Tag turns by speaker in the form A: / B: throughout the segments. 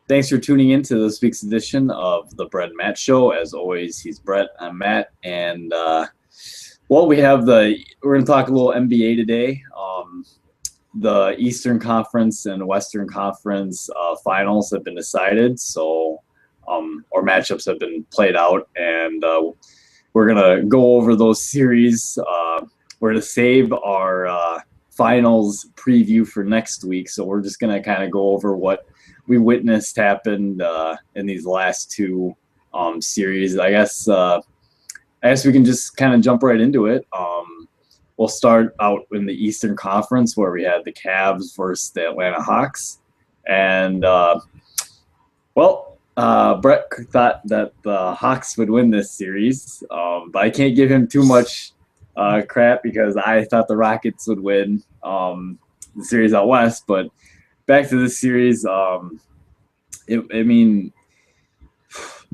A: Thanks for tuning in to this week's edition of the Brett and Matt Show. As always, he's Brett, I'm Matt, and we're going to talk a little NBA today. The Eastern Conference and Western Conference finals have been decided, so our matchups have been played out, and we're going to go over those series. We're going to save our finals preview for next week, so we're just going to kind of go over what we witnessed happened in these last two series. I guess we can just kind of jump right into it. We'll start out in the Eastern Conference where we had the Cavs versus the Atlanta Hawks. And, Brett thought that the Hawks would win this series, but I can't give him too much crap because I thought the Rockets would win the series out west. But back to this series,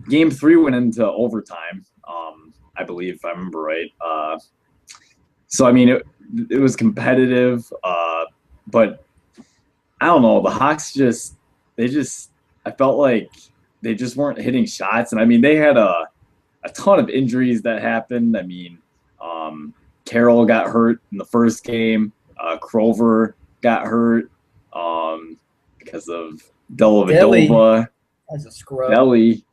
A: Game 3 went into overtime, I believe, if I remember right. It was competitive, but I don't know. The Hawks I felt like they just weren't hitting shots. And, they had a ton of injuries that happened. Carroll got hurt in the first game. Crover got hurt because of Dellavedova.
B: As a scrub.
A: Delly.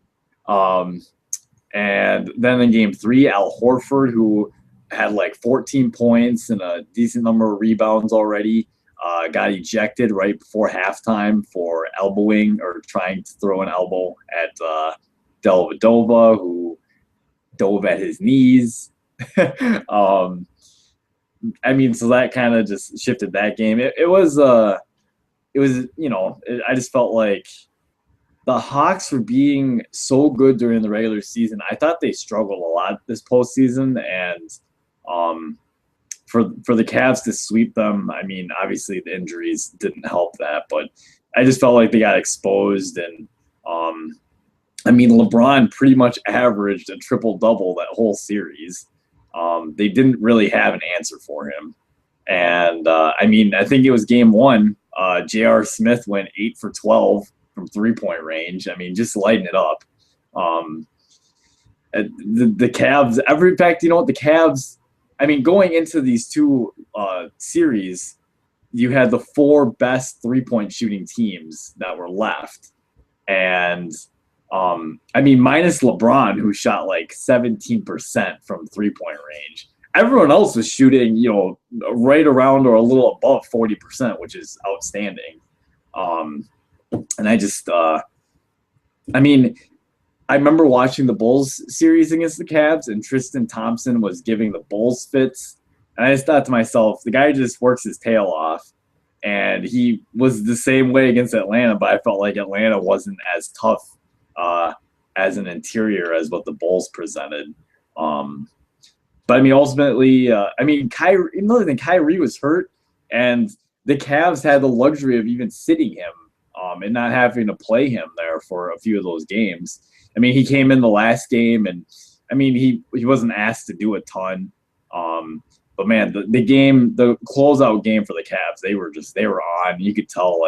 A: And then in Game 3, Al Horford, who had like 14 points and a decent number of rebounds already, got ejected right before halftime for elbowing or trying to throw an elbow at Dellavedova, who dove at his knees. So that kind of just shifted that game. I just felt like the Hawks were being so good during the regular season. I thought they struggled a lot this postseason, and for the Cavs to sweep them, obviously the injuries didn't help that, but I just felt like they got exposed. And LeBron pretty much averaged a triple-double that whole series. They didn't really have an answer for him. And, I think it was Game 1. J.R. Smith went 8 for 12 from three-point range. Just lighting it up. The Cavs, the Cavs, going into these two series, you had the four best three-point shooting teams that were left. And, minus LeBron, who shot like 17% from three-point range. Everyone else was shooting, right around or a little above 40%, which is outstanding. And I remember watching the Bulls series against the Cavs, and Tristan Thompson was giving the Bulls fits. And I just thought to myself, the guy just works his tail off. And he was the same way against Atlanta, but I felt like Atlanta wasn't as tough as an interior as what the Bulls presented. But ultimately, Kyrie was hurt, and the Cavs had the luxury of even sitting him and not having to play him there for a few of those games. He came in the last game, and he wasn't asked to do a ton. But man, the closeout game for the Cavs, they were on. You could tell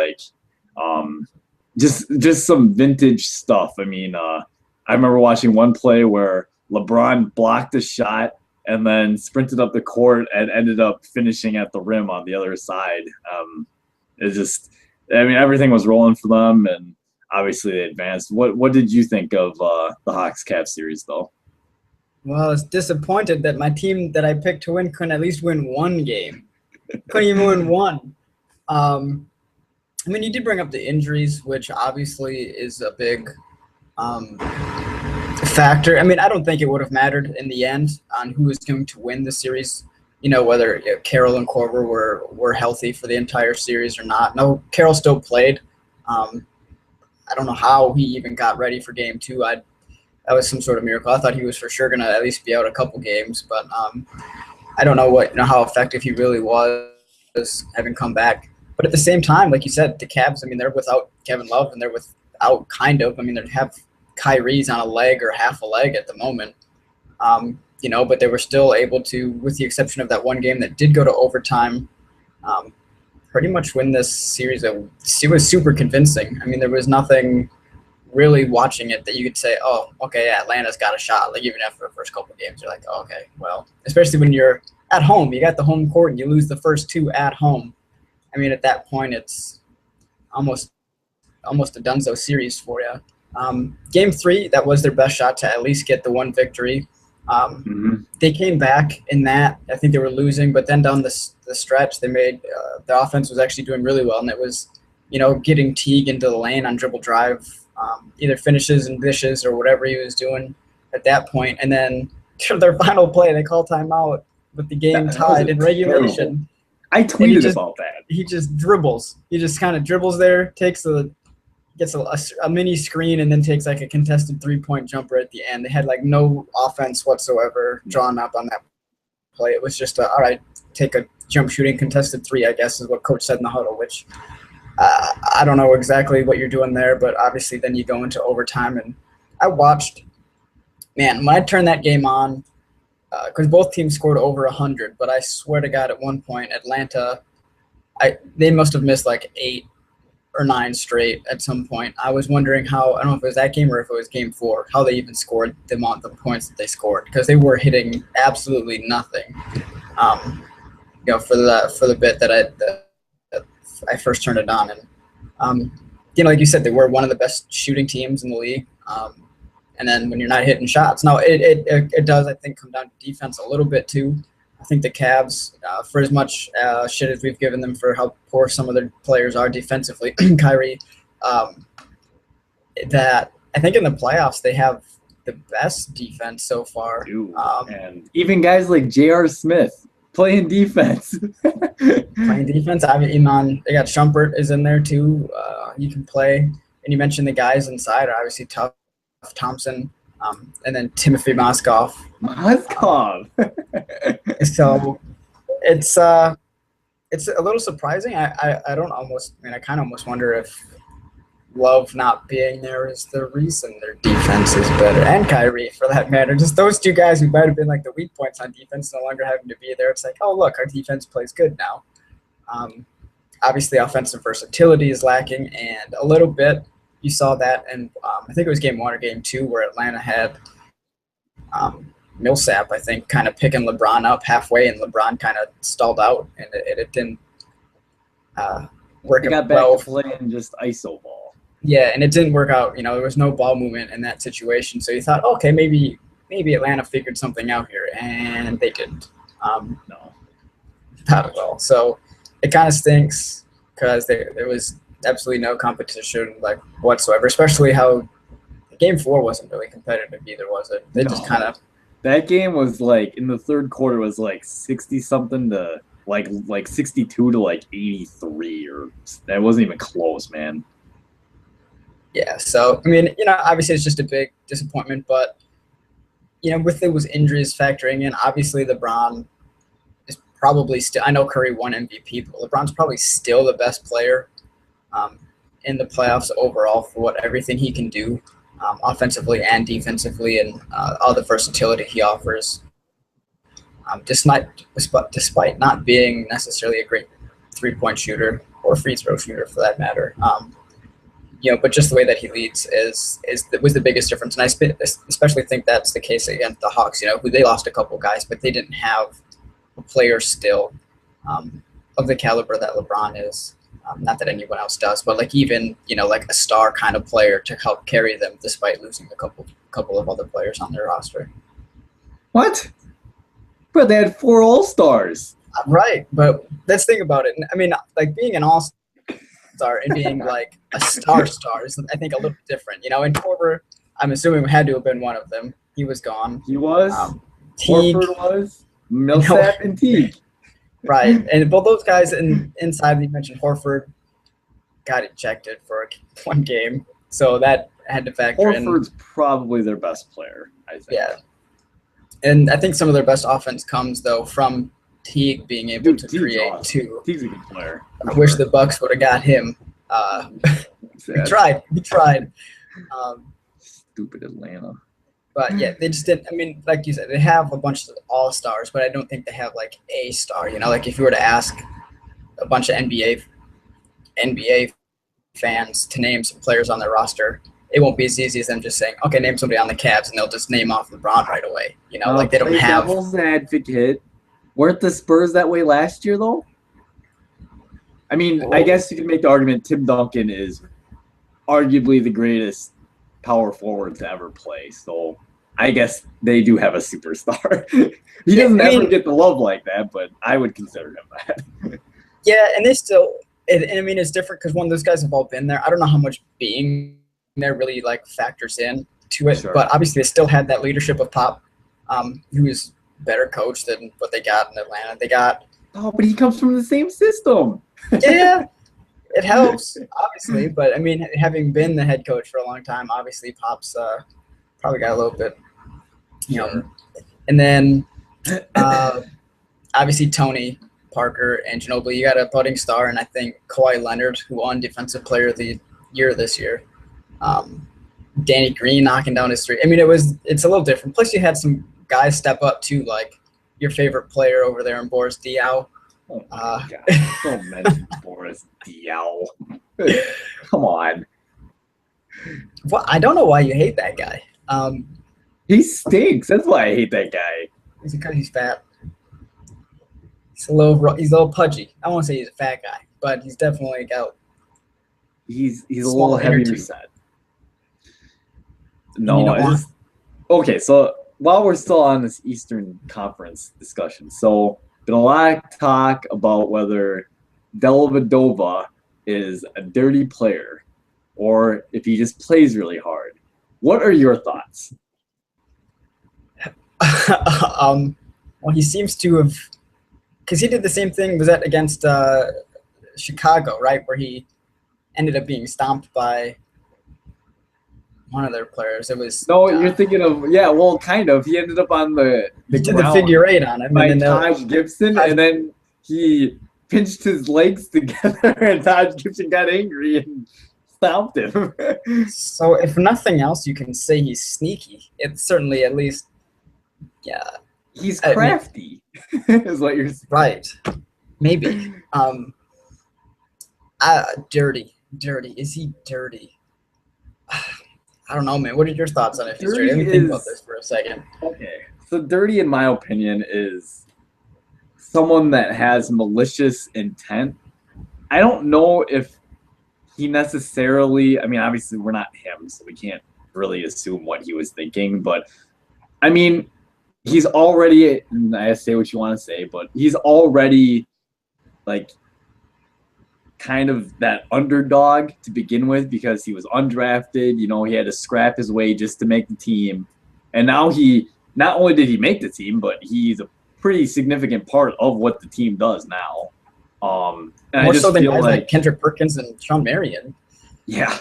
A: just some vintage stuff. I remember watching one play where LeBron blocked a shot and then sprinted up the court and ended up finishing at the rim on the other side. Everything was rolling for them, and obviously they advanced. What did you think of the Hawks-Cavs series, though?
B: Well, I was disappointed that my team that I picked to win couldn't at least win one game. Couldn't even win one. You did bring up the injuries, which obviously is a big factor. I don't think it would have mattered in the end on who was going to win the series. Whether Carroll and Korver were healthy for the entire series or not. No, Carroll still played. I don't know how he even got ready for Game 2. That was some sort of miracle. I thought he was for sure going to at least be out a couple games, but I don't know how effective he really was having come back. But at the same time, like you said, the Cavs, they're without Kevin Love, and they're without they have Kyrie's on a leg or half a leg at the moment. But they were still able to, with the exception of that one game that did go to overtime, pretty much win this series. It was super convincing. There was nothing really watching it that you could say, oh, okay, yeah, Atlanta's got a shot. Like even after the first couple of games, you're like, oh, okay, well, especially when you're at home, you got the home court and you lose the first two at home. I mean, at that point, it's almost a Dunzo series for you. Game 3, that was their best shot to at least get the one victory. They came back in that. I think they were losing, but then down the stretch, they made the offense was actually doing really well, and it was, getting Teague into the lane on dribble drive, either finishes and dishes or whatever he was doing at that point. And then their final play, they call timeout with the game tied in regulation.
A: I tweeted about that.
B: He just dribbles. He just kind of dribbles there, gets a mini screen, and then takes like a contested 3-point jumper at the end. They had like no offense whatsoever drawn up on that play. It was just all right, take a jump shooting contested 3, I guess is what coach said in the huddle, which I don't know exactly what you're doing there, but obviously then you go into overtime. And I watched, man, when I turned that game on, because both teams scored over 100, but I swear to God, at one point, Atlanta, they must have missed like 8 or 9 straight at some point. I was wondering how, I don't know if it was that game or if it was game 4, how they even scored the amount of points that they scored, because they were hitting absolutely nothing. For the bit that I first turned it on, and like you said, they were one of the best shooting teams in the league. And then when you're not hitting shots, now it does, I think, come down to defense a little bit too. I think the Cavs, for as much shit as we've given them for how poor some of their players are defensively, Kyrie, that I think in the playoffs they have the best defense so far.
A: And even guys like J.R. Smith playing defense.
B: Playing defense. I mean, Iman, they got Shumpert is in there too. You can play. And you mentioned the guys inside are obviously tough. Thompson, and then Timothy Moskov. So it's a little surprising. I kind of almost wonder if Love not being there is the reason their defense is better, and Kyrie for that matter. Just those two guys who might have been like the weak points on defense no longer having to be there. It's like, oh look, our defense plays good now. Obviously, offensive versatility is lacking, and a little bit. You saw that, and I think it was game 1 or game 2 where Atlanta had Millsap, I think, kind of picking LeBron up halfway, and LeBron kind of stalled out, and it didn't work out well.
A: Got back to playing just iso ball.
B: Yeah, and it didn't work out. There was no ball movement in that situation, so you thought, okay, maybe Atlanta figured something out here, and they didn't.
A: No,
B: not at all. So it kind of stinks because there was absolutely no competition like whatsoever, especially how game 4 wasn't really competitive either, was it? They just kind of,
A: that game was like in the third quarter was like 60 something to like 62 to like 83, or that wasn't even close, man.
B: Yeah, so I mean, obviously it's just a big disappointment, but with those injuries factoring in, obviously LeBron is probably still, I know Curry won MVP, but LeBron's probably still the best player in the playoffs overall for everything he can do offensively and defensively, and all the versatility he offers. Despite not being necessarily a great 3-point shooter or free throw shooter for that matter, but just the way that he leads was the biggest difference. And I especially think that's the case against the Hawks. Who they lost a couple guys, but they didn't have a player still of the caliber that LeBron is. Not that anyone else does, but like even like a star kind of player to help carry them, despite losing a couple of other players on their roster.
A: What? But they had 4 All-Stars.
B: Right, but let's think about it. I mean, like being an All-Star and being like a star is, I think, a little different. And Korver, I'm assuming had to have been one of them. He was gone.
A: He was. Horford was. Millsap and Teague.
B: Right, and both those guys inside, you mentioned Horford got ejected for one game, so that had to factor in.
A: Horford's probably their best player, I think.
B: Yeah, and I think some of their best offense comes though from Teague being able to create
A: awesome.
B: too.
A: Teague's a good player.
B: I wish the Bucks would have got him. He tried.
A: Stupid Atlanta.
B: But yeah, they just didn't. I mean, like you said, they have a bunch of all-stars, but I don't think they have like a star. Like if you were to ask a bunch of NBA fans to name some players on their roster, it won't be as easy as them just saying, okay, name somebody on the Cavs, and they'll just name off LeBron right away. You know, like they don't have.
A: Devil's advocate. Weren't the Spurs that way last year, though? I mean, I guess you could make the argument Tim Duncan is arguably the greatest power forward to ever play. So I guess they do have a superstar. He doesn't ever get the love like that, but I would consider him that.
B: Yeah, and they still – and I mean, it's different because one of those guys have all been there. I don't know how much being there really, like, factors in to it. Sure. But obviously they still had that leadership of Pop, who is better coach than what they got in Atlanta. They got –
A: Oh, but he comes from the same system.
B: Yeah, it helps, obviously. But, I mean, having been the head coach for a long time, obviously Pop's probably got a little bit, you know. And then, obviously, Tony Parker and Ginobili, you got a budding star, and I think Kawhi Leonard, who won Defensive Player of the Year this year. Danny Green knocking down his three. I mean, it's a little different. Plus, you had some guys step up, too, like your favorite player over there in Boris Diaw.
A: Oh my God. Don't mention Boris Diaw. Come on.
B: Well, I don't know why you hate that guy.
A: He stinks. That's why I hate that guy.
B: Is it because he's fat? He's a little pudgy. I won't say he's a fat guy, but he's definitely got.
A: He's a little heavier set. No, okay. So while we're still on this Eastern Conference discussion, so been a lot of talk about whether Dellavedova is a dirty player or if he just plays really hard. What are your thoughts?
B: Well, he seems to have, because he did the same thing. Was that against Chicago, right, where he ended up being stomped by one of their players? It was
A: you're thinking of kind of. He ended up on the
B: did the figure eight on him
A: by Taj Gibson, and then he pinched his legs together, and Taj Gibson got angry and stomped him.
B: So, if nothing else, you can say he's sneaky. It's certainly at least, yeah.
A: He's crafty, is what you're saying.
B: Right. Maybe. Dirty. Is he dirty? I don't know, man. What are your thoughts on it? Let me think about this for a second.
A: Okay. So dirty, in my opinion, is someone that has malicious intent. I don't know if he necessarily – I mean, obviously we're not him, so we can't really assume what he was thinking. But, I mean, he's already – and I say what you want to say, but he's already, like – kind of that underdog to begin with because he was undrafted. You know, he had to scrap his way just to make the team. And now not only did he make the team, but he's a pretty significant part of what the team does now. And
B: more so than guys like Kendrick Perkins and Sean Marion.
A: Yeah.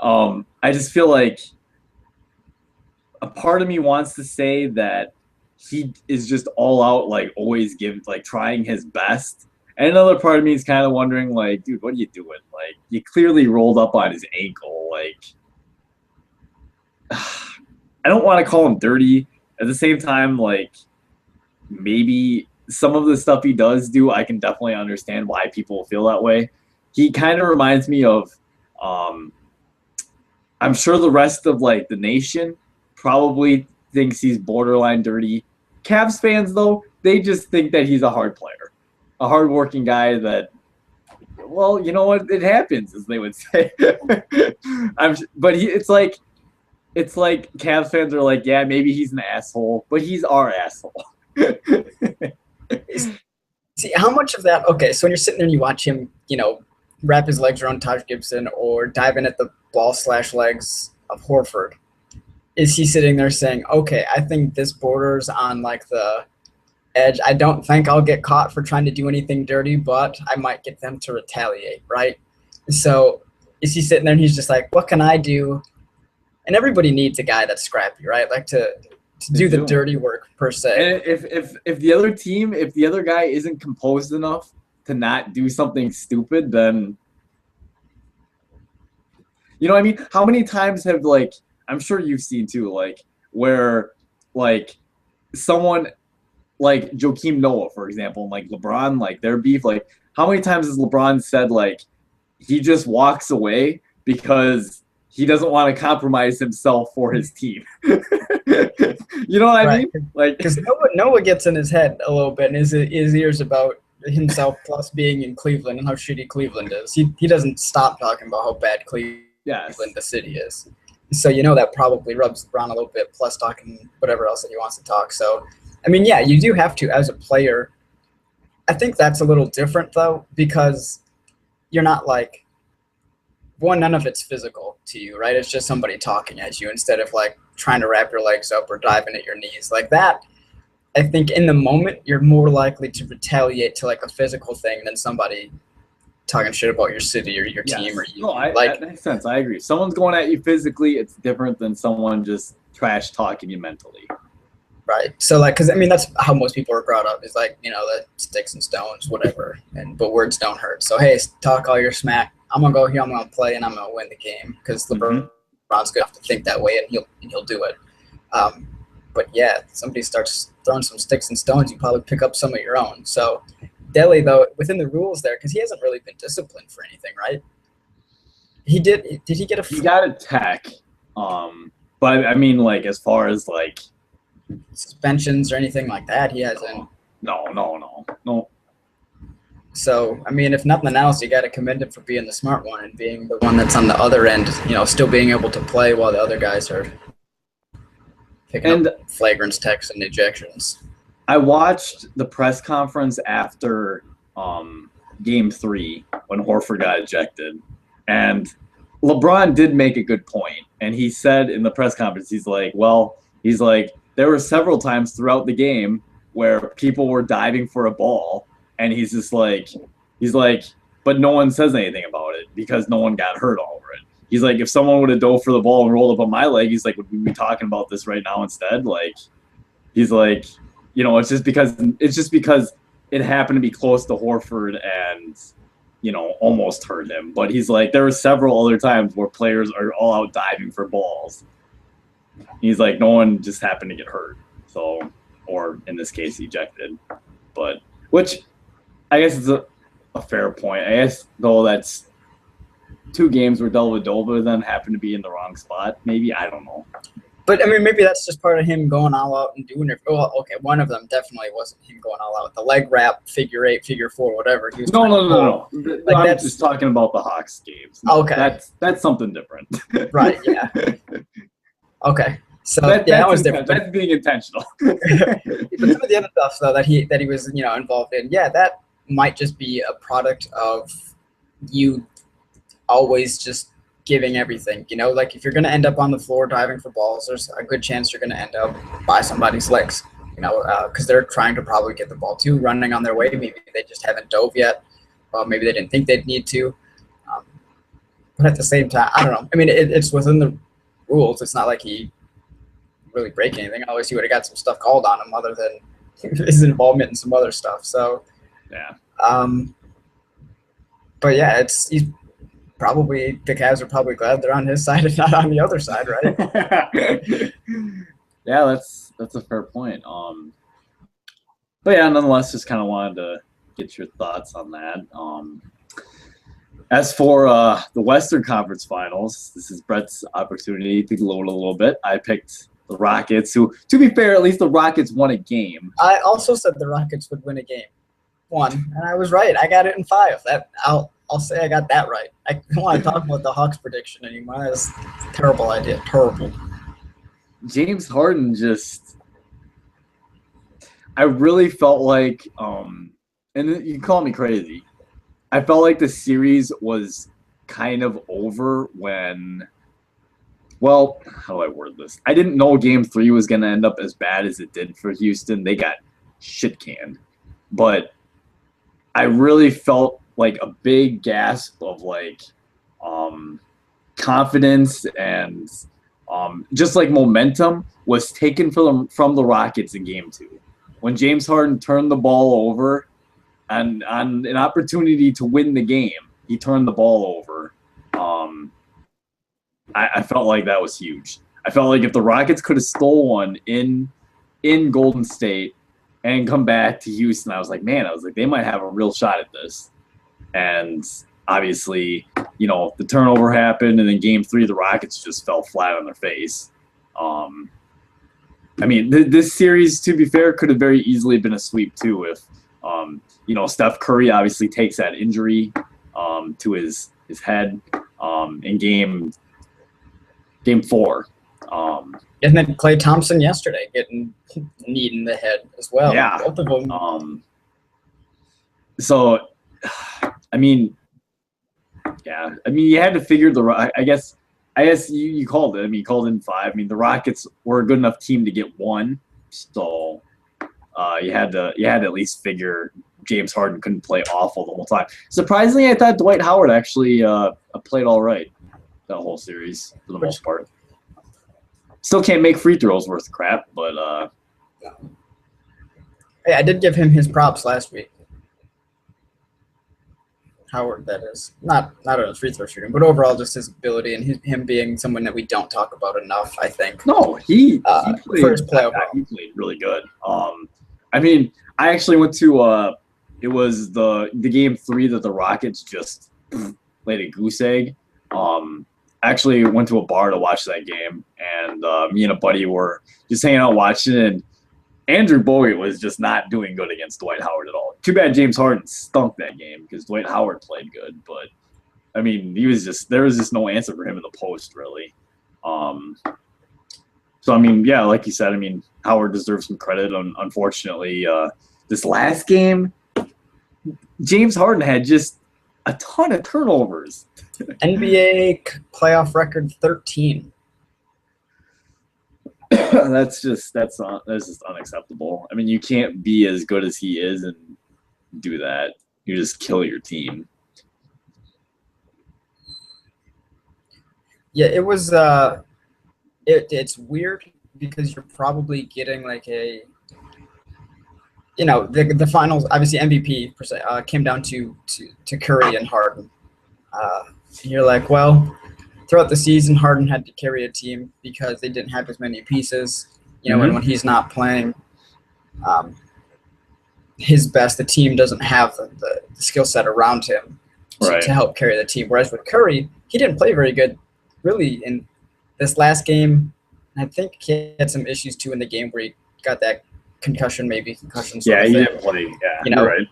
A: I just feel like a part of me wants to say that he is just all out, like always trying his best. And another part of me is kind of wondering, like, dude, what are you doing? Like, you clearly rolled up on his ankle. Like, I don't want to call him dirty. At the same time, like, maybe some of the stuff he does do, I can definitely understand why people feel that way. He kind of reminds me of, I'm sure the rest of, like, the nation probably thinks he's borderline dirty. Cavs fans, though, they just think that he's a hard player. A hardworking guy that, well, you know what? It happens, as they would say. But it's like Cavs fans are like, yeah, maybe he's an asshole, but he's our asshole.
B: See, how much of that? Okay, so when you're sitting there and you watch him, you know, wrap his legs around Taj Gibson or dive in at the ball/legs of Horford, is he sitting there saying, okay, I think this borders on like the edge. I don't think I'll get caught for trying to do anything dirty, but I might get them to retaliate, right? So is he sitting there and he's just like, what can I do? And everybody needs a guy that's scrappy, right? Like to do the dirty work per se.
A: And if the other team, if the other guy isn't composed enough to not do something stupid, then you know what I mean? How many times have, like, I'm sure you've seen too, like, where like someone like Joakim Noah, for example, and like LeBron, like their beef, like how many times has LeBron said like he just walks away because he doesn't want to compromise himself for his team. You know what I mean? Like,
B: because Noah gets in his head a little bit in his ears about himself plus being in Cleveland and how shitty Cleveland is. He doesn't stop talking about how bad Cleveland, the city, is. So that probably rubs LeBron a little bit, plus talking whatever else that he wants to talk. So, I mean, yeah, you do have to, as a player. I think that's a little different, though, because you're not like, one, none of it's physical to you, right? It's just somebody talking at you instead of like trying to wrap your legs up or diving at your knees. Like that, I think in the moment, you're more likely to retaliate to like a physical thing than somebody talking shit about your city or your team or you.
A: No, that makes sense. I agree. If someone's going at you physically, it's different than someone just trash talking you mentally.
B: Right. So like, because I mean, that's how most people are brought up. Is like, the sticks and stones, whatever. But words don't hurt. So hey, talk all your smack. I'm gonna go here. I'm gonna play, and I'm gonna win the game because LeBron's good enough to think that way, and he'll do it. But yeah, if somebody starts throwing some sticks and stones, you probably pick up some of your own. So Delly, though, within the rules there, because he hasn't really been disciplined for anything, right? He did. Did he get a?
A: He got a tech. But I mean, like as far as like
B: suspensions or anything like that, he hasn't.
A: No.
B: So, I mean, if nothing else, you got to commend him for being the smart one and being the one that's on the other end, still being able to play while the other guys are picking up flagrants, techs, and ejections.
A: I watched the press conference after Game 3 when Horford got ejected, and LeBron did make a good point. And he said in the press conference, he's like, there were several times throughout the game where people were diving for a ball. And he's like, but no one says anything about it because no one got hurt over it. He's like, if someone would have dove for the ball and rolled up on my leg, he's like, would we be talking about this right now instead? Like, he's like, it's just because it happened to be close to Horford and, almost hurt him. But he's like, there were several other times where players are all out diving for balls. He's like, no one just happened to get hurt. So, or in this case, ejected. But, which I guess it's a fair point. I guess, though, that's 2 games where Dellavedova then happened to be in the wrong spot. Maybe, I don't know.
B: But, I mean, maybe that's just part of him going all out and doing it. Well, okay, one of them definitely wasn't him going all out. The leg wrap, figure 8, figure 4, whatever. He was
A: no. Like I'm just talking about the Hawks games.
B: Okay.
A: That's something different.
B: Right, yeah. Okay. So that was different.
A: That's being intentional.
B: But some of the other stuff, though, that he was, involved in, that might just be a product of you always just giving everything. Like if you're going to end up on the floor diving for balls, there's a good chance you're going to end up by somebody's legs. Because they're trying to probably get the ball too, running on their way. Maybe they just haven't dove yet. Maybe they didn't think they'd need to. But at the same time, I don't know. I mean, it's within the rules. It's not like he really break anything. Otherwise, he would have got some stuff called on him other than his involvement in some other stuff. So,
A: yeah.
B: But yeah, he's probably the Cavs are probably glad they're on his side and not on the other side, right?
A: Yeah, that's a fair point. But yeah, nonetheless, just kind of wanted to get your thoughts on that. As for the Western Conference Finals, this is Brett's opportunity to gloat a little bit. I picked the Rockets, who, to be fair, at least the Rockets won a game.
B: I also said the Rockets would win a game. And I was right. I got it in 5. I'll say I got that right. I don't want to talk about the Hawks prediction anymore. That's a terrible idea. Terrible.
A: James Harden I really felt like, and you can call me crazy, I felt like the series was kind of over when, well, how do I word this? I didn't know Game 3 was going to end up as bad as it did for Houston. They got shit canned. But I really felt like a big gasp of like confidence and just like momentum was taken from the Rockets in Game 2. When James Harden turned the ball over and on an opportunity to win the game, he turned the ball over. I felt like that was huge. I felt like if the Rockets could have stole one in Golden State and come back to Houston, I was like, they might have a real shot at this. And obviously, the turnover happened, and then Game 3, the Rockets just fell flat on their face. This series, to be fair, could have very easily been a sweep too if, Steph Curry obviously takes that injury to his head in Game 4.
B: And then Klay Thompson yesterday getting kneed in the head as well.
A: Yeah.
B: Both of them.
A: You had to figure I guess you called it. You called in 5. The Rockets were a good enough team to get 1, so you had to at least figure James Harden couldn't play awful the whole time. Surprisingly, I thought Dwight Howard actually played all right that whole series for the most part. Still can't make free throws worth crap, but
B: hey, I did give him his props last week. Howard, that is. Not on his free throw shooting, but overall just his ability and him being someone that we don't talk about enough, I think.
A: No, he played,
B: first playoff.
A: He played really good. I actually went to it was the Game 3 that the Rockets just laid a goose egg. I actually went to a bar to watch that game, and me and a buddy were just hanging out watching it, and Andrew Bogut was just not doing good against Dwight Howard at all. Too bad James Harden stunk that game because Dwight Howard played good, but there was just no answer for him in the post really. Like you said, Howard deserves some credit. Unfortunately, this last game, James Harden had just a ton of turnovers.
B: NBA playoff record 13.
A: That's just unacceptable. You can't be as good as he is and do that. You just kill your team. Yeah,
B: it was it's weird because you're probably getting like the finals, obviously MVP came down to Curry and Harden. You're like, well, throughout the season, Harden had to carry a team because they didn't have as many pieces. And when he's not playing his best, the team doesn't have the skill set around him to help carry the team. Whereas with Curry, he didn't play very good really in this last game. I think he had some issues too in the game where he got that concussion.
A: Yeah, he didn't play. Yeah, you're right.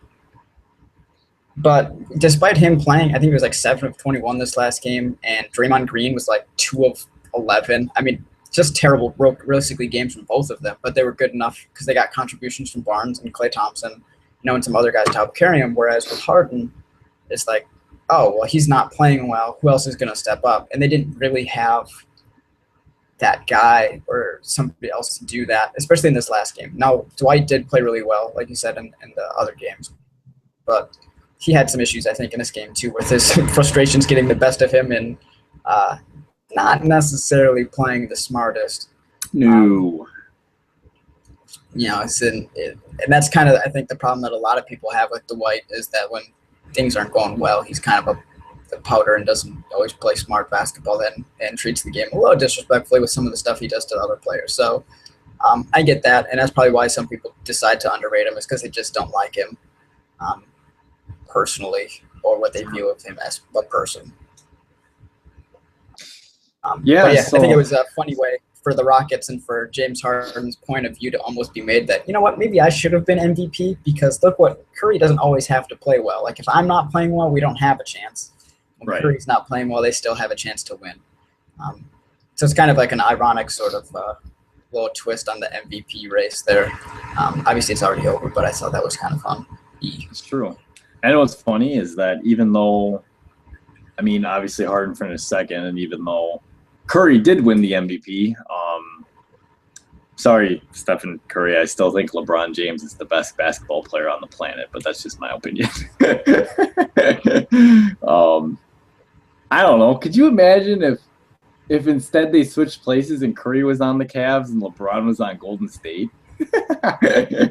B: But despite him playing, I think it was like 7 of 21 this last game, and Draymond Green was like 2 of 11. Just terrible, realistically, games from both of them, but they were good enough because they got contributions from Barnes and Klay Thompson, and some other guys to help carry him. Whereas with Harden, it's like, oh, well, he's not playing well. Who else is going to step up? And they didn't really have that guy or somebody else to do that, especially in this last game. Now, Dwight did play really well, like you said, in the other games, but he had some issues, I think, in this game too, with his frustrations getting the best of him and not necessarily playing the smartest.
A: No.
B: And that's kind of, I think, the problem that a lot of people have with Dwight is that when things aren't going well, he's kind of a powder and doesn't always play smart basketball and treats the game a little disrespectfully with some of the stuff he does to other players. So I get that, and that's probably why some people decide to underrate him, is because they just don't like him personally, or what they view of him as a person. I think it was a funny way for the Rockets and for James Harden's point of view to almost be made that, maybe I should have been MVP, because look what Curry doesn't always have to play well. Like, if I'm not playing well, we don't have a chance. When Curry's not playing well, they still have a chance to win. So it's kind of like an ironic sort of little twist on the MVP race there. Obviously, it's already over, but I thought that was kind of fun.
A: It's true. And what's funny is that even though, obviously Harden finished second, and even though Curry did win the MVP, sorry, Stephen Curry, I still think LeBron James is the best basketball player on the planet, but that's just my opinion. I don't know. Could you imagine if instead they switched places and Curry was on the Cavs and LeBron was on Golden State?
B: I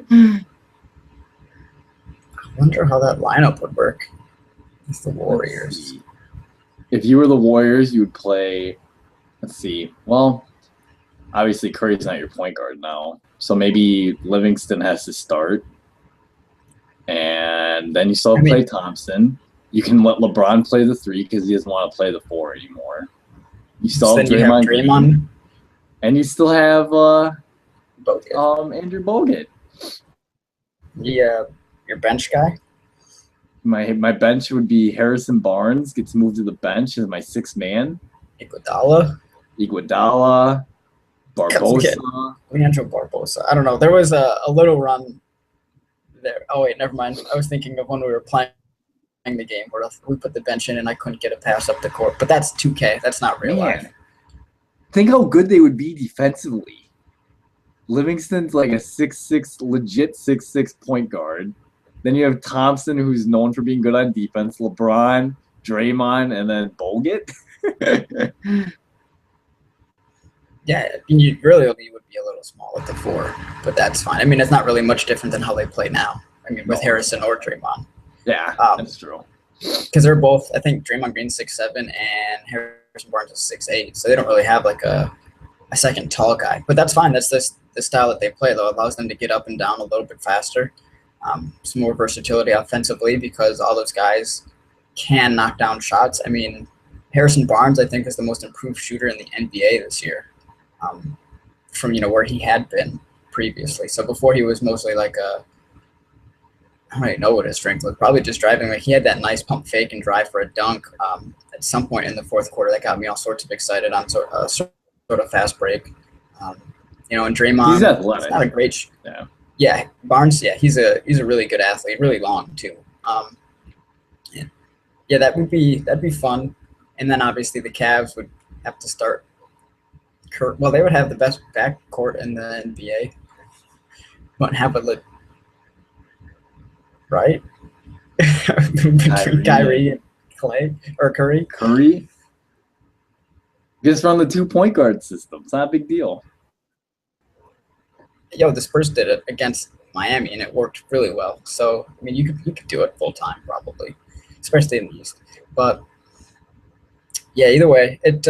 B: wonder how that lineup would work with the Warriors.
A: If you were the Warriors, you would play, let's see, well, obviously Curry's not your point guard now, so maybe Livingston has to start, and then you still have Klay Thompson. You can let LeBron play the 3 because he doesn't want to play the 4 anymore. You still
B: So
A: have
B: then you have Draymond.
A: and you still have
B: Bogut.
A: Andrew Bogut.
B: Yeah, your bench guy.
A: My bench would be Harrison Barnes gets moved to the bench as my 6th man.
B: Iguodala,
A: Barbosa.
B: Leandro Barbosa. I don't know. There was a little run there. Oh wait, never mind. I was thinking of when we were playing the game where we put the bench in and I couldn't get a pass up the court. But that's 2K. That's not real life.
A: Think how good they would be defensively. Livingston's like a 6'6", legit 6'6" point guard. Then you have Thompson, who's known for being good on defense. LeBron, Draymond, and then Bogut.
B: Yeah, you would be a little small at the 4, but that's fine. I mean, it's not really much different than how they play now. I mean, with Harrison or Draymond.
A: Yeah, that's true.
B: Because they're both, I think Draymond Green's 6'7" and Harrison Barnes is 6'8", so they don't really have like a second tall guy. But that's fine. That's the style that they play, though. It allows them to get up and down a little bit faster. Some more versatility offensively because all those guys can knock down shots. I mean, Harrison Barnes, I think, is the most improved shooter in the NBA this year from, where he had been previously. So before he was mostly like I don't even know what his strength was. Probably just driving. Like he had that nice pump fake and drive for a dunk at some point in the 4th quarter that got me all sorts of excited on sort of fast break. And Draymond,
A: he's athletic.
B: It's not a great Yeah, Barnes. Yeah, he's a really good athlete, really long too. Yeah, that'd be fun. And then obviously the Cavs would have to start. Well, they would have the best backcourt in the NBA. Wouldn't have it right between Kyrie and Clay or Curry.
A: Just run the 2-point guard system. It's not a big deal.
B: The Spurs did it against Miami, and it worked really well. So, I mean, you could do it full time probably, especially in the East. But yeah, either way, it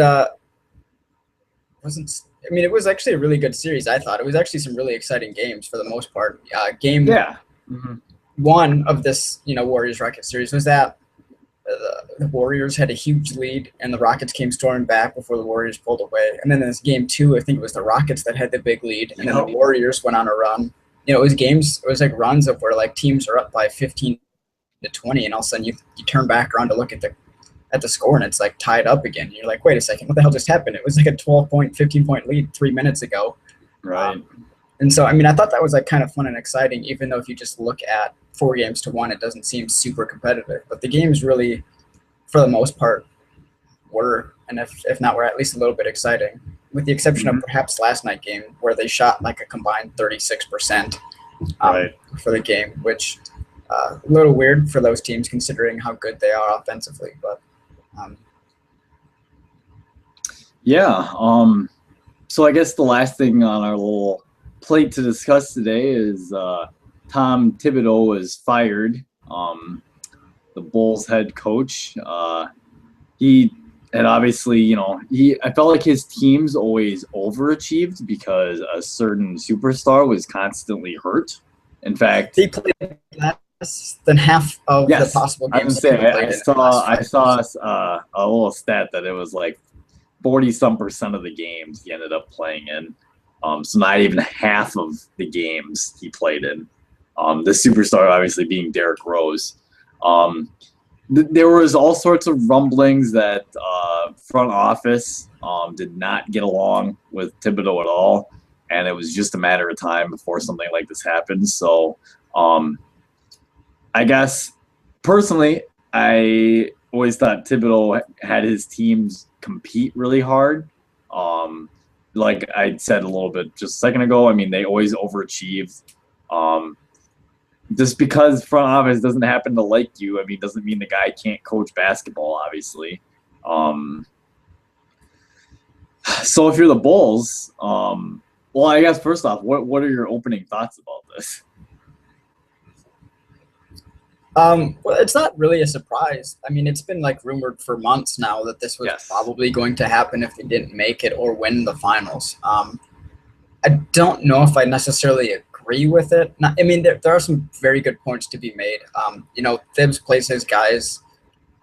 B: wasn't. I mean, it was actually a really good series. I thought it was actually some really exciting games for the most part. Game 1 of this, Warriors Rockets series was that the Warriors had a huge lead, and the Rockets came storming back before the Warriors pulled away. And then in this game 2, I think it was the Rockets that had the big lead, and then the Warriors went on a run. It was like runs of where like teams are up by 15 to 20, and all of a sudden you turn back around to look at the score, and it's like tied up again. And you're like, wait a second, what the hell just happened? It was like a 12-point, 15-point lead 3 minutes ago.
A: Right.
B: And so, I mean, I thought that was like kind of fun and exciting, even though if you just look at 4 games to 1, it doesn't seem super competitive. But the games really, for the most part, were, and if not, were at least a little bit exciting, with the exception of perhaps last night game where they shot like a combined 36% for the game, which a little weird for those teams considering how good they are offensively. But
A: so I guess the last thing on our little plate to discuss today is Tom Thibodeau was fired, the Bulls head coach. He had obviously, I felt like his teams always overachieved because a certain superstar was constantly hurt. In fact,
B: he played less than half of the possible games.
A: I saw a little stat that it was like 40-some% of the games he ended up playing in. So not even half of the games he played in. The superstar obviously being Derrick Rose. There was all sorts of rumblings that front office did not get along with Thibodeau at all, and it was just a matter of time before something like this happened. So I guess personally, I always thought Thibodeau had his teams compete really hard. Like I said a little bit just a second ago, I mean, they always overachieved. Just because front office doesn't happen to like you, I mean, doesn't mean the guy can't coach basketball, obviously. So if you're the Bulls, well, I guess first off, what are your opening thoughts about this?
B: Well, it's not really a surprise. I mean, it's been like rumored for months now that this was probably going to happen if they didn't make it or win the finals. I don't know if I necessarily agree with it. I mean, there are some very good points to be made. Thibs plays his guys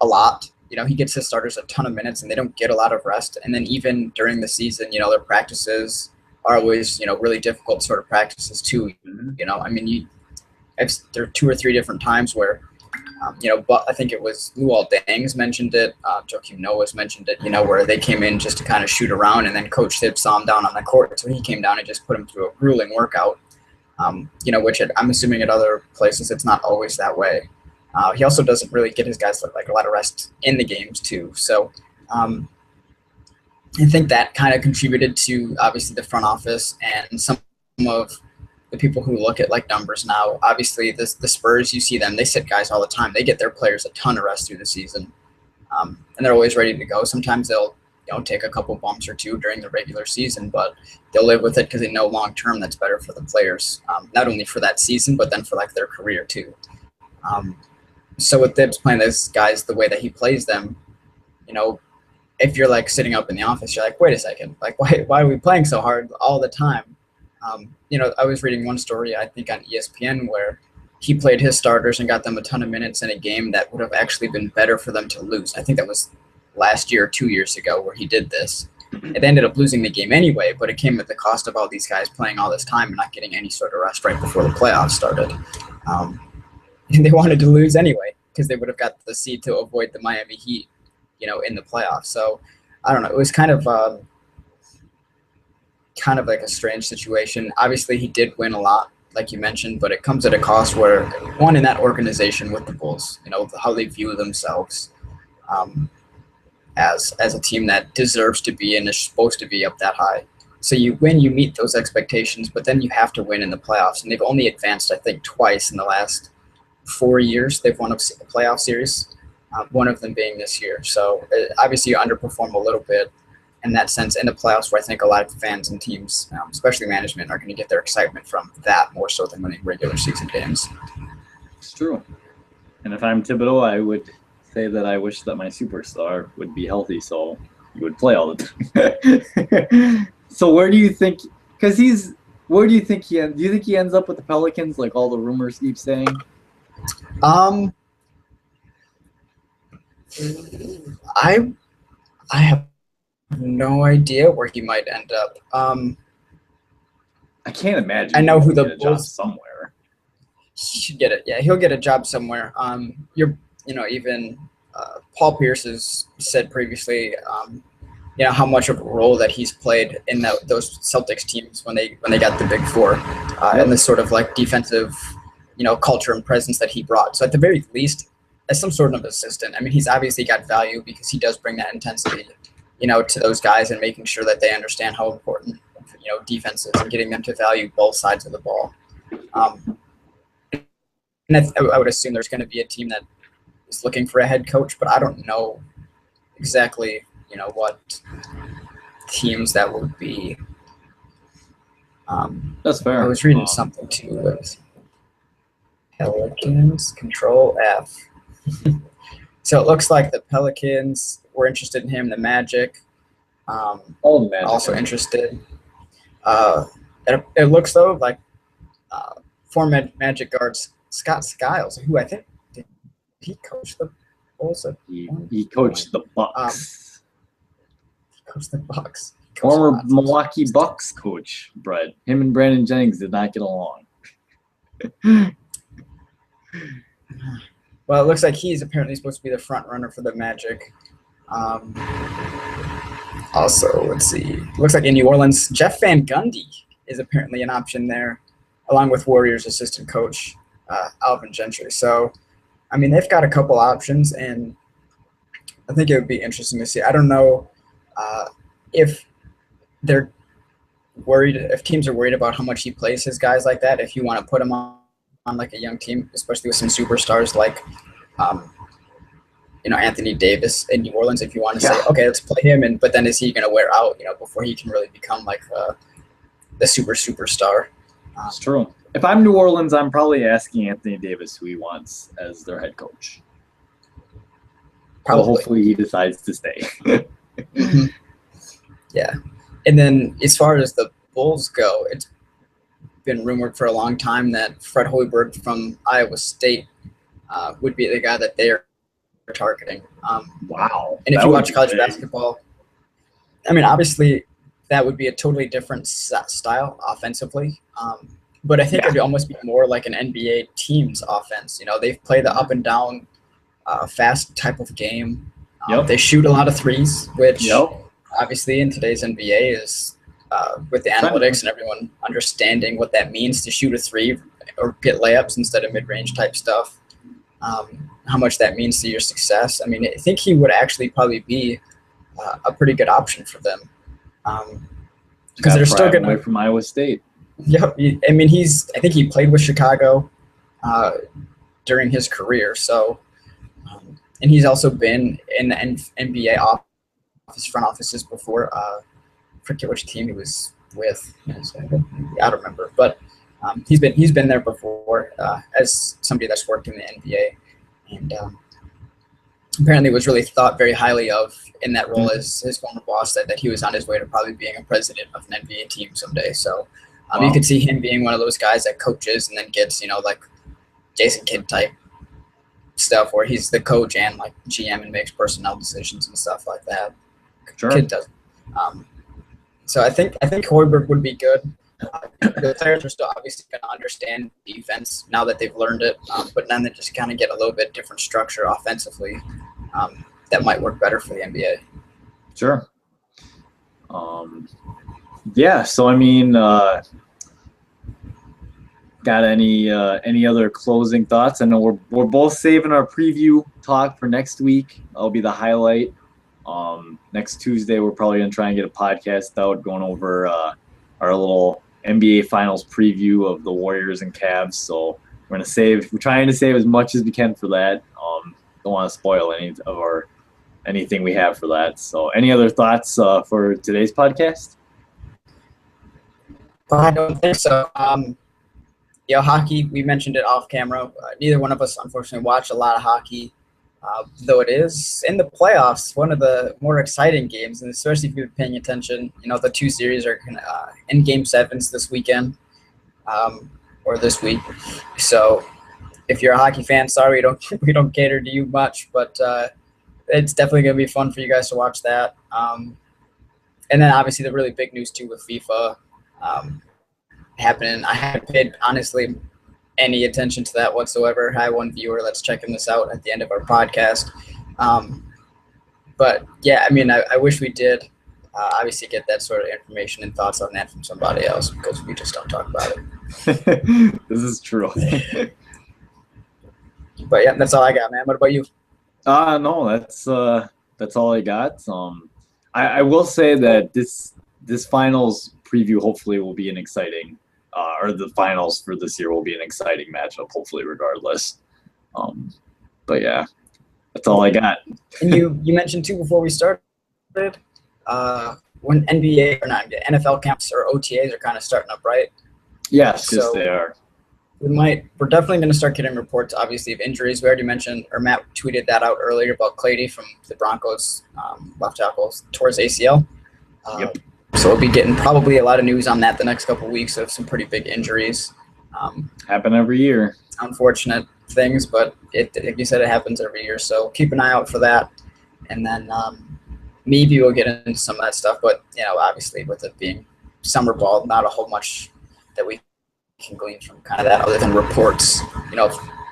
B: a lot. He gets his starters a ton of minutes, and they don't get a lot of rest. And then even during the season, their practices are always, really difficult sort of practices too. I mean, there are 2 or 3 different times where, but I think it was Luol Deng's mentioned it, Joakim Noah's mentioned it, where they came in just to kind of shoot around, and then Coach Thibs saw him down on the court, so he came down and just put him through a grueling workout. Which I'm assuming at other places it's not always that way. He also doesn't really get his guys like a lot of rest in the games too. So I think that kind of contributed to obviously the front office and some of the people who look at like numbers now. Obviously, the Spurs, you see them, they sit guys all the time. They get their players a ton of rest through the season, and they're always ready to go. Sometimes they'll take a couple bumps or two during the regular season, but they'll live with it because they know long term that's better for the players, not only for that season, but then for like their career too. So with Thibs playing those guys the way that he plays them, if you're like sitting up in the office, you're like, wait a second, like why are we playing so hard all the time? I was reading one story, I think on ESPN, where he played his starters and got them a ton of minutes in a game that would have actually been better for them to lose. I think that was last year or 2 years ago where he did this. It ended up losing the game anyway, but it came at the cost of all these guys playing all this time and not getting any sort of rest right before the playoffs started. And they wanted to lose anyway because they would have got the seed to avoid the Miami Heat, in the playoffs. So I don't know. It was kind of like a strange situation. Obviously, he did win a lot, like you mentioned, but it comes at a cost where, one, in that organization with the Bulls, how they view themselves as a team that deserves to be and is supposed to be up that high. So you win, you meet those expectations, but then you have to win in the playoffs. And they've only advanced, I think, twice in the last 4 years. They've won a playoff series, one of them being this year. So obviously you underperform a little bit in that sense in the playoffs, where I think a lot of fans and teams, especially management, are going to get their excitement from that more so than winning regular season games.
A: It's true. And if I'm Thibodeau, I would say that I wish that my superstar would be healthy so he would play all the time. So where do you think, where do you think do you think he ends up with the Pelicans like all the rumors keep saying?
B: I have no idea where he might end up.
A: I can't imagine.
B: I know who the
A: Bulls job somewhere.
B: He should get it. Yeah, he'll get a job somewhere. Even Paul Pierce has said previously, how much of a role that he's played in those Celtics teams when they got the Big Four, and the sort of like defensive, culture and presence that he brought. So at the very least, as some sort of assistant, I mean, he's obviously got value because he does bring that intensity, to those guys and making sure that they understand how important, defense is and getting them to value both sides of the ball. And I would assume there's going to be a team that is looking for a head coach, but I don't know exactly, what teams that would be.
A: That's fair.
B: I was reading something too with Pelicans, Control F. So it looks like the Pelicans were interested in him, the Magic. Also interested. It looks though like former Magic guards Scott Skiles, who I think did he coach the Bulls?
A: He coached the Bucks.
B: Coached the Bucks.
A: Former Milwaukee Bucks coach, Brett. Him and Brandon Jennings did not get along.
B: Well, it looks like he's apparently supposed to be the front runner for the Magic. Also, let's see. It looks like in New Orleans, Jeff Van Gundy is apparently an option there, along with Warriors assistant coach Alvin Gentry. So, I mean, they've got a couple options, and I think it would be interesting to see. I don't know if they're worried, if teams are worried about how much he plays his guys like that, if you want to put him on like a young team, especially with some superstars like Anthony Davis in New Orleans, if you want to say, okay, let's play him, but then is he going to wear out, before he can really become like the superstar?
A: It's true. If I'm New Orleans, I'm probably asking Anthony Davis who he wants as their head coach.
B: Probably.
A: So hopefully he decides to stay.
B: Mm-hmm. Yeah. And then as far as the Bulls go, it's been rumored for a long time that Fred Hoiberg from Iowa State would be the guy that they're targeting.
A: Wow.
B: And if
A: that
B: you
A: would
B: watch
A: be
B: college
A: big.
B: basketball, I mean, obviously that would be a totally different style offensively. But I think
A: Yeah.
B: it'd almost be more like an NBA team's offense. You know, they play the up and down, fast type of game.
A: Yep.
B: They shoot a lot of threes, which
A: Yep.
B: obviously in today's NBA is with the analytics and everyone understanding what that means to shoot a three or get layups instead of mid-range type stuff. How much that means to your success. I mean, I think he would actually probably be a pretty good option for them. Because they're still going
A: away from Iowa State.
B: Yep. I mean, I think he played with Chicago during his career. So, and he's also been in the NBA front offices before. I forget which team he was with. I don't remember, but he's been there before as somebody that's worked in the NBA, and apparently was really thought very highly of in that role as his former boss said that he was on his way to probably being a president of an NBA team someday. So you could see him being one of those guys that coaches and then gets, like Jason Kidd type stuff where he's the coach and like GM and makes personnel decisions and stuff like that.
A: Sure.
B: Kidd does. So I think Hoiberg would be good. The players are still obviously going to understand defense now that they've learned it, but then they just kind of get a little bit different structure offensively that might work better for the NBA.
A: Sure. Yeah. So I mean, got any other closing thoughts? I know we're both saving our preview talk for next week. That'll be the highlight. Next Tuesday, we're probably gonna try and get a podcast out going over our little NBA Finals preview of the Warriors and Cavs. So we're trying to save as much as we can for that. Don't want to spoil anything we have for that. So any other thoughts for today's podcast?
B: I don't think so. Hockey, we mentioned it off camera. Neither one of us, unfortunately, watched a lot of hockey, though it is in the playoffs, one of the more exciting games, and especially if you're paying attention. The two series are in Game 7s this weekend or this week. So if you're a hockey fan, sorry, we don't cater to you much, but it's definitely going to be fun for you guys to watch that. And then obviously the really big news too with FIFA happening. I haven't paid, honestly, any attention to that whatsoever. Hi, one viewer that's checking this out at the end of our podcast. But yeah, I mean, I wish we did obviously get that sort of information and thoughts on that from somebody else because we just don't talk about it.
A: This is true.
B: But yeah, that's all I got, man. What about you?
A: No, that's all I got. I will say that this finals preview hopefully will be an exciting, or the finals for this year will be an exciting matchup, hopefully regardless. But yeah, that's all I got.
B: And you mentioned too before we started, when NFL camps or OTAs are kind of starting up, right?
A: Yes, yes, they are.
B: We're definitely going to start getting reports, obviously, of injuries. We already mentioned, or Matt tweeted that out earlier about Clady from the Broncos, left tackle towards ACL.
A: Yep.
B: So we'll be getting probably a lot of news on that the next couple of weeks of some pretty big injuries.
A: Happen every year.
B: Unfortunate things, but like you said, it happens every year. So keep an eye out for that. And then maybe we'll get into some of that stuff. But, obviously with it being summer ball, not a whole much that we can glean from kind of that other than reports,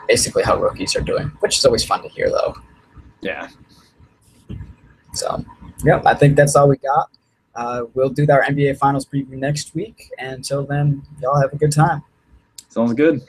B: basically how rookies are doing, which is always fun to hear, though.
A: Yeah.
B: So, yeah, I think that's all we got. We'll do our NBA Finals preview next week. And until then, y'all have a good time.
A: Sounds good.